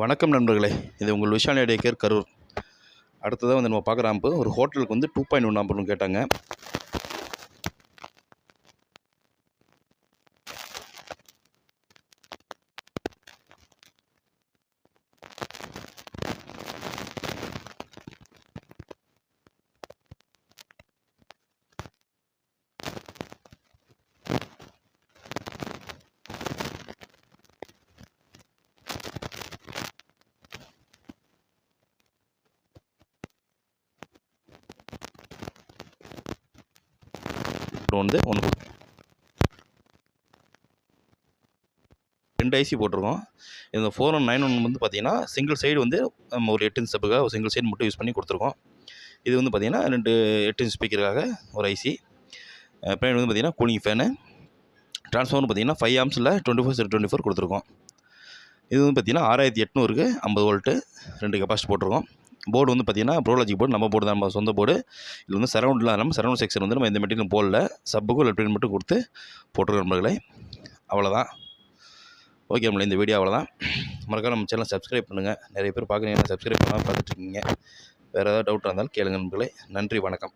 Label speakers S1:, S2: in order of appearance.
S1: வணக்கம் நண்பர்களே, இது உங்கள் விஷால் டே கேர் கரூர். அடுத்ததாக வந்து நம்ம பார்க்குற ஆம்பு ஒரு ஹோட்டலுக்கு வந்து 2.1 ஆம்புன்னு கேட்டாங்க. வந்து ஒன்று 2 ஐசி போட்டிருக்கோம். இந்த 4191 வந்து பார்த்திங்கன்னா சிங்கிள் சைடு வந்து நம்ம ஒரு 8 இன்ச் சப்புக்காக ஒரு சிங்கிள் சைடு மட்டும் யூஸ் பண்ணி கொடுத்துருக்கோம். இது வந்து பார்த்திங்கன்னா 2 8 இன்ச் ஸ்பீக்கருக்காக ஒரு ஐசி. பின்னாடி வந்து பார்த்திங்கன்னா கூலிங் ஃபேனு. ட்ரான்ஸ்ஃபார்மர் பார்த்திங்கன்னா 5 ஆம்ஸில் 24/24 கொடுத்துருக்கோம். இது வந்து பார்த்திங்கன்னா 6800க்கு 50 வோல்ட்டு 2 கெப்பாசிட்டி போட்டிருக்கோம். போர்டு வந்து பார்த்திங்கன்னா ப்ரோலாஜிக் போர்டு, நம்ம போர்டு தான், நம்ம சொந்த போர்டு. இதில் வந்து சரௌண்டில் நம்ம சரௌண்ட் செக்ஷன் வந்து நம்ம எந்த மெட்டீரியலும் போடல, சப்புக்கும் லெஃப்ட் மட்டும் கொடுத்து போட்டிருக்கோம் நண்பர்களே. அவ்வளோதான். ஓகே நம்மள இந்த வீடியோ அவ்வளோதான். மறக்காம நம்ம சேனலை சப்ஸ்கிரைப் பண்ணுங்கள். நிறைய பேர் பார்க்குறீங்க, சப்ஸ்கிரைப் பண்ணாமல் பார்த்துட்ருக்கீங்க. வேறு ஏதாவது டவுட் இருந்தாலும் கேளுங்க நண்பர்களே. நன்றி, வணக்கம்.